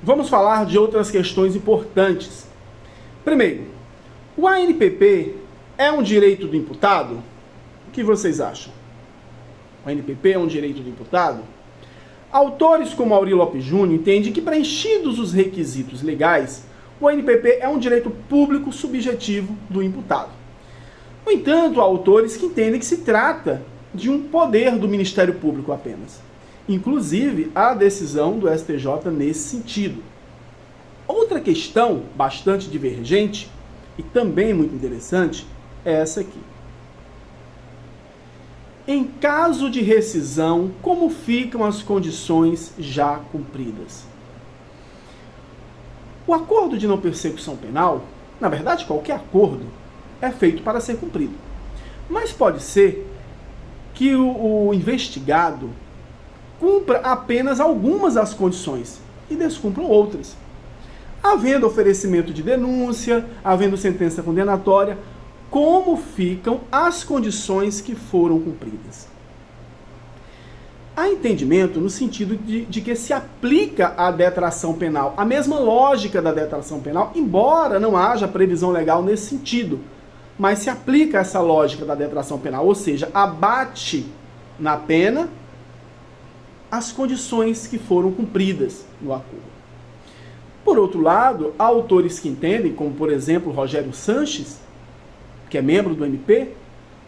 vamos falar de outras questões importantes. Primeiro, o ANPP é um direito do imputado? O que vocês acham? O ANPP é um direito do imputado? Autores como Aury Lopes Júnior entendem que, preenchidos os requisitos legais, o ANPP é um direito público subjetivo do imputado. No entanto, há autores que entendem que se trata de um poder do Ministério Público apenas. Inclusive, há decisão do STJ nesse sentido. Outra questão bastante divergente e também muito interessante é essa aqui. Em caso de rescisão, como ficam as condições já cumpridas? O acordo de não persecução penal, na verdade qualquer acordo, é feito para ser cumprido. Mas pode ser que o investigado cumpra apenas algumas das condições e descumpram outras. Havendo oferecimento de denúncia, havendo sentença condenatória, como ficam as condições que foram cumpridas? Há entendimento no sentido de que se aplica a detração penal, a mesma lógica da detração penal, embora não haja previsão legal nesse sentido, mas se aplica essa lógica da detração penal, ou seja, abate na pena as condições que foram cumpridas no acordo. Por outro lado, há autores que entendem, como por exemplo Rogério Sanches, que é membro do MP,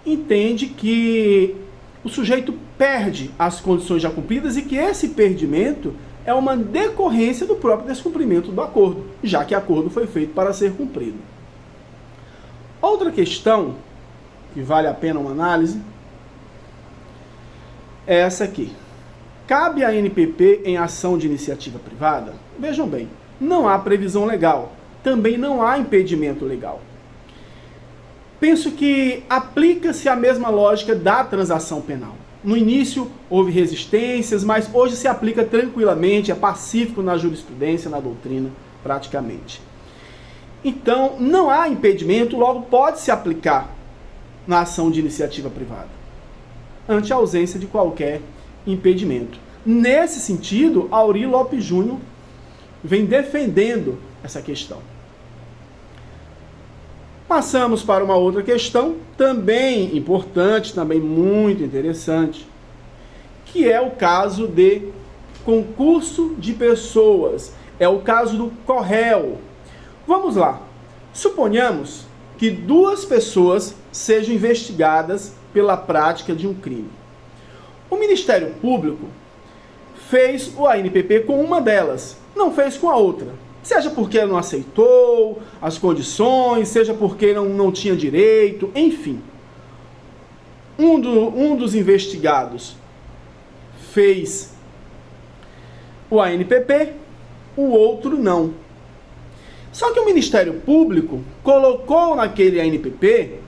entende que o sujeito perde as condições já cumpridas e que esse perdimento é uma decorrência do próprio descumprimento do acordo, já que o acordo foi feito para ser cumprido. Outra questão que vale a pena uma análise é essa aqui. Cabe a ANPP em ação de iniciativa privada? Vejam bem, não há previsão legal, também não há impedimento legal. Penso que aplica-se a mesma lógica da transação penal. No início houve resistências, mas hoje se aplica tranquilamente, é pacífico na jurisprudência, na doutrina, praticamente. Então, não há impedimento, logo pode-se aplicar na ação de iniciativa privada, ante a ausência de qualquer impedimento. Nesse sentido, Aury Lopes Júnior vem defendendo essa questão. Passamos para uma outra questão, também importante, também muito interessante, que é o caso de concurso de pessoas. É o caso do CORREL. Vamos lá. Suponhamos que duas pessoas sejam investigadas pela prática de um crime. O Ministério Público fez o ANPP com uma delas, não fez com a outra. Seja porque não aceitou as condições, seja porque não tinha direito, enfim. Um dos investigados fez o ANPP, o outro não. Só que o Ministério Público colocou naquele ANPP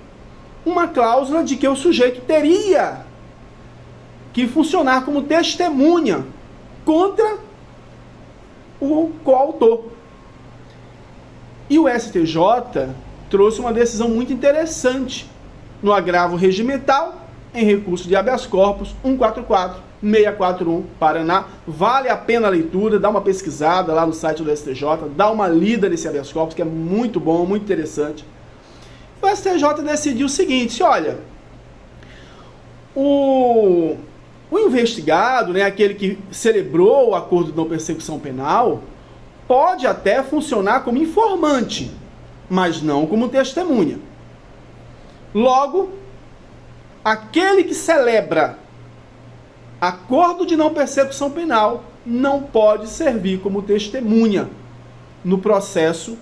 uma cláusula de que o sujeito teria que funcionar como testemunha contra o coautor. E o STJ trouxe uma decisão muito interessante no agravo regimental em recurso de habeas corpus 144-641 Paraná. Vale a pena a leitura, dá uma pesquisada lá no site do STJ, dá uma lida nesse habeas corpus que é muito bom, muito interessante. O STJ decidiu o seguinte, olha, o investigado, né, aquele que celebrou o acordo de não persecução penal, pode até funcionar como informante, mas não como testemunha. Logo, aquele que celebra acordo de não persecução penal não pode servir como testemunha no processo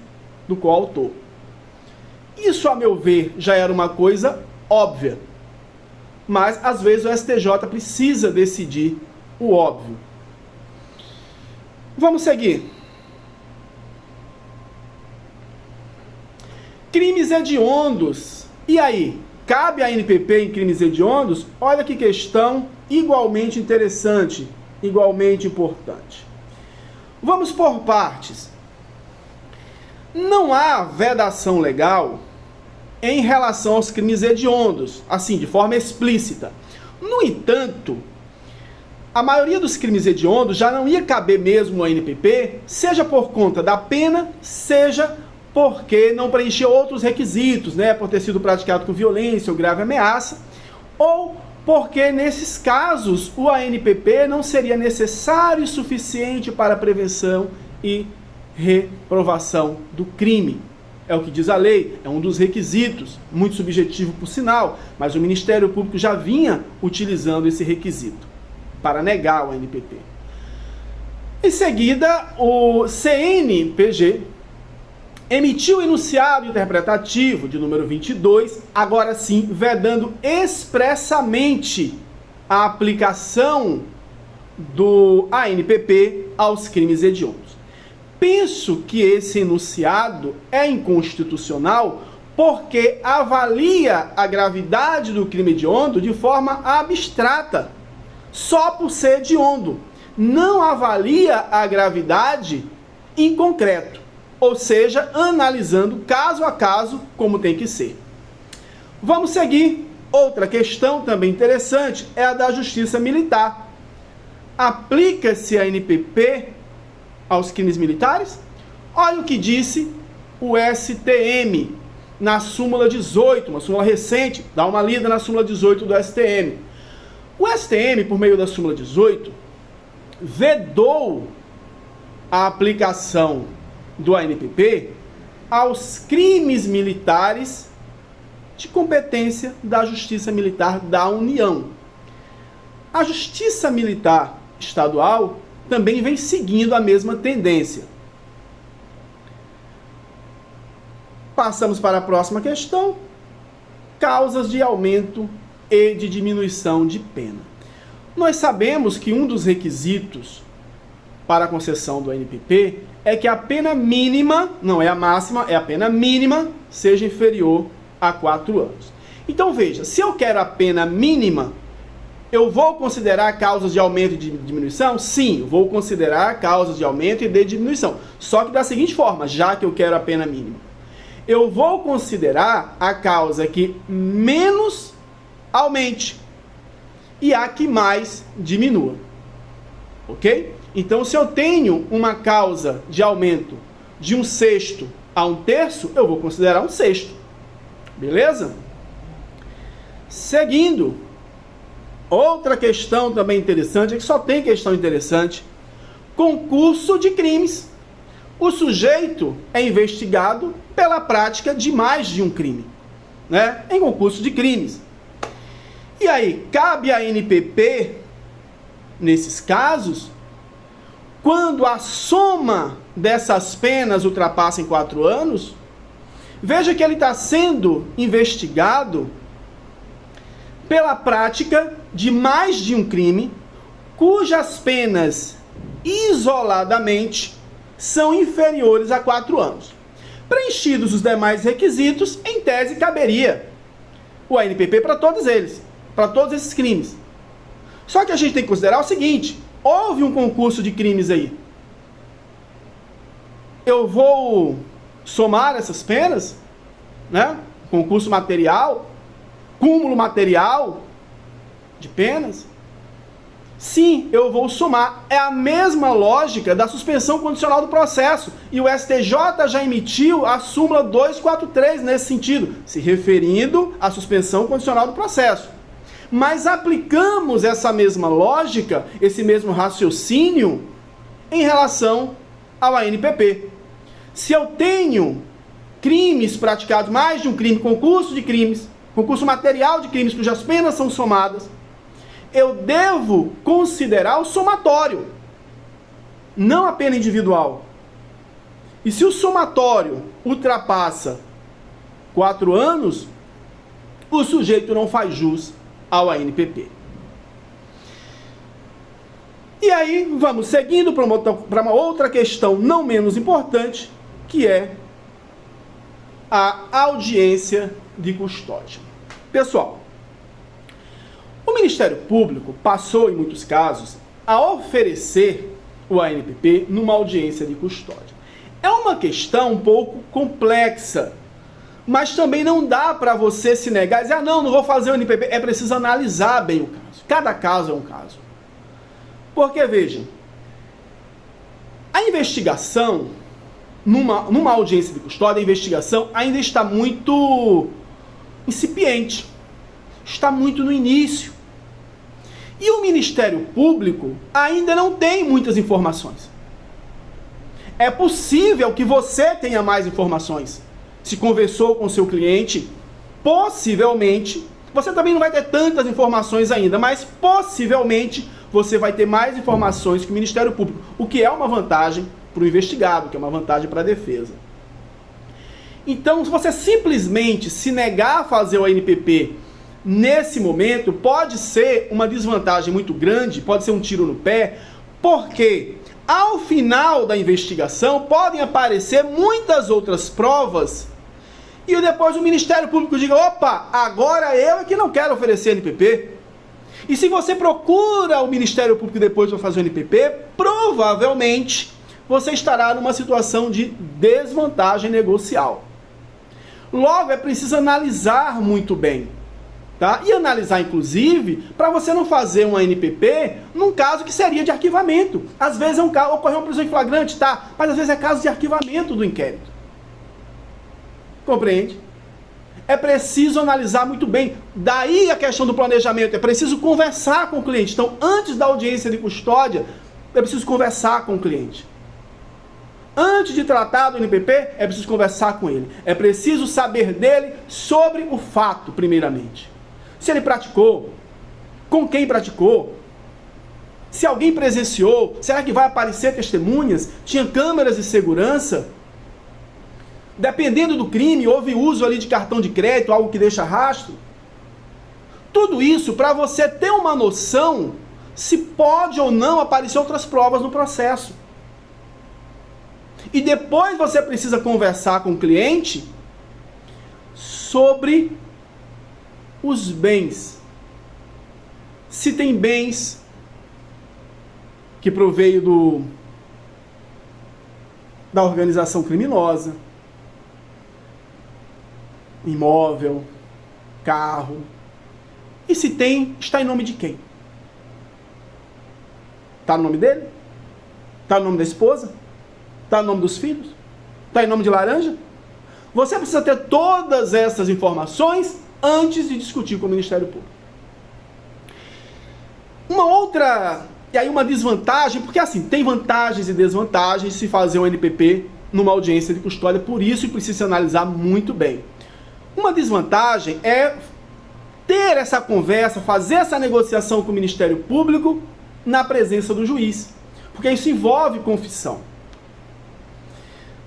do coautor. Isso, a meu ver, já era uma coisa óbvia. Mas, às vezes, o STJ precisa decidir o óbvio. Vamos seguir. Crimes hediondos. E aí? Cabe a ANPP em crimes hediondos? Olha que questão igualmente interessante, igualmente importante. Vamos por partes. Não há vedação legal em relação aos crimes hediondos, assim, de forma explícita. No entanto, a maioria dos crimes hediondos já não ia caber mesmo no ANPP, seja por conta da pena, seja porque não preenchia outros requisitos, né, por ter sido praticado com violência ou grave ameaça, ou porque nesses casos o ANPP não seria necessário e suficiente para a prevenção e reprovação do crime. É o que diz a lei, é um dos requisitos, muito subjetivo por sinal, mas o Ministério Público já vinha utilizando esse requisito para negar o ANPP. Em seguida, o CNPG emitiu o enunciado interpretativo de número 22, agora sim, vedando expressamente a aplicação do ANPP aos crimes hediondos. Penso que esse enunciado é inconstitucional porque avalia a gravidade do crime hediondo de forma abstrata, só por ser hediondo. Não avalia a gravidade em concreto, ou seja, analisando caso a caso como tem que ser. Vamos seguir. Outra questão também interessante é a da Justiça Militar. Aplica-se a ANPP aos crimes militares? Olha o que disse o STM na súmula 18, uma súmula recente, dá uma lida na súmula 18 do STM. O STM, por meio da súmula 18, vedou a aplicação do ANPP aos crimes militares de competência da Justiça Militar da União. A Justiça Militar Estadual também vem seguindo a mesma tendência. Passamos para a próxima questão. Causas de aumento e de diminuição de pena. Nós sabemos que um dos requisitos para a concessão do ANPP é que a pena mínima, não é a máxima, é a pena mínima, seja inferior a 4 anos. Então veja, se eu quero a pena mínima, eu vou considerar causas de aumento e de diminuição? Sim, eu vou considerar causas de aumento e de diminuição. Só que da seguinte forma, já que eu quero a pena mínima. Eu vou considerar a causa que menos aumente e a que mais diminua. Ok? Então, se eu tenho uma causa de aumento de 1/6 a 1/3, eu vou considerar 1/6. Beleza? Seguindo, outra questão também interessante, é que só tem questão interessante. Concurso de crimes. O sujeito é investigado pela prática de mais de um crime, né? Em concurso de crimes. E aí, cabe a ANPP, nesses casos, quando a soma dessas penas ultrapassa em 4 anos, veja que ele está sendo investigado pela prática de mais de um crime, cujas penas, isoladamente, são inferiores a 4 anos. Preenchidos os demais requisitos, em tese caberia o ANPP para todos eles, para todos esses crimes. Só que a gente tem que considerar o seguinte: houve um concurso de crimes aí. Eu vou somar essas penas, né? Concurso material, cúmulo material de penas. Sim, eu vou somar. É a mesma lógica da suspensão condicional do processo. E o STJ já emitiu a súmula 243 nesse sentido, se referindo à suspensão condicional do processo. Mas aplicamos essa mesma lógica, esse mesmo raciocínio, em relação ao ANPP. Se eu tenho crimes praticados, mais de um crime, concurso de crimes, concurso material de crimes cujas penas são somadas, eu devo considerar o somatório, não a pena individual. E se o somatório ultrapassa 4 anos, o sujeito não faz jus ao ANPP. E aí, vamos seguindo para uma outra questão não menos importante, que é a audiência de custódia. Pessoal, o Ministério Público passou, em muitos casos, a oferecer o ANPP numa audiência de custódia. É uma questão um pouco complexa, mas também não dá para você se negar e dizer, não vou fazer o ANPP. É preciso analisar bem o caso. Cada caso é um caso. Porque, vejam, a investigação, numa audiência de custódia, a investigação ainda está muito incipiente, está muito no início. E o Ministério Público ainda não tem muitas informações. É possível que você tenha mais informações. Se conversou com o seu cliente, possivelmente, você também não vai ter tantas informações ainda, mas possivelmente você vai ter mais informações que o Ministério Público, o que é uma vantagem para o investigado, que é uma vantagem para a defesa. Então, se você simplesmente se negar a fazer o ANPP nesse momento, pode ser uma desvantagem muito grande, pode ser um tiro no pé, porque ao final da investigação podem aparecer muitas outras provas e depois o Ministério Público diga, opa, agora eu é que não quero oferecer NPP. E se você procura o Ministério Público depois para fazer o NPP, provavelmente você estará numa situação de desvantagem negocial. Logo, é preciso analisar muito bem. Tá? E analisar, inclusive, para você não fazer um ANPP num caso que seria de arquivamento. Às vezes ocorreu uma prisão em flagrante, tá? Mas às vezes é caso de arquivamento do inquérito. Compreende? É preciso analisar muito bem. Daí a questão do planejamento. É preciso conversar com o cliente. Então, antes da audiência de custódia, é preciso conversar com o cliente. Antes de tratar do NPP, é preciso conversar com ele. É preciso saber dele sobre o fato, primeiramente. Se ele praticou, com quem praticou, se alguém presenciou, será que vai aparecer testemunhas? Tinha câmeras de segurança? Dependendo do crime, houve uso ali de cartão de crédito, algo que deixa rastro? Tudo isso para você ter uma noção se pode ou não aparecer outras provas no processo. E depois você precisa conversar com o cliente sobre os bens. Se tem bens que proveio da organização criminosa, imóvel, carro, e se tem, está em nome de quem? Está no nome dele? Está no nome da esposa? Está no nome dos filhos? Está em nome de laranja? Você precisa ter todas essas informações antes de discutir com o Ministério Público. Uma outra, e aí uma desvantagem, porque assim, tem vantagens e desvantagens de se fazer um NPP numa audiência de custódia, por isso precisa analisar muito bem. Uma desvantagem é ter essa conversa, fazer essa negociação com o Ministério Público na presença do juiz, porque isso envolve confissão.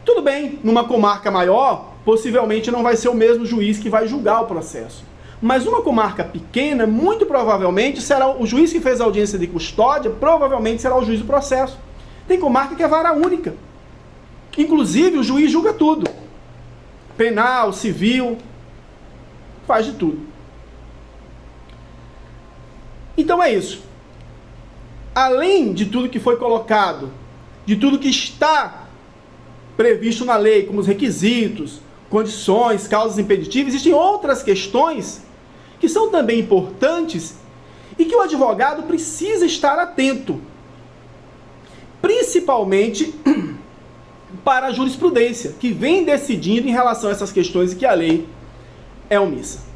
Tudo bem, numa comarca maior, possivelmente não vai ser o mesmo juiz que vai julgar o processo. Mas numa comarca pequena, muito provavelmente será o juiz que fez a audiência de custódia, provavelmente será o juiz do processo. Tem comarca que é vara única. Inclusive, o juiz julga tudo. Penal, civil, faz de tudo. Então é isso. Além de tudo que foi colocado, de tudo que está previsto na lei, como os requisitos, condições, causas impeditivas, existem outras questões que são também importantes e que o advogado precisa estar atento, principalmente para a jurisprudência, que vem decidindo em relação a essas questões e que a lei é omissa.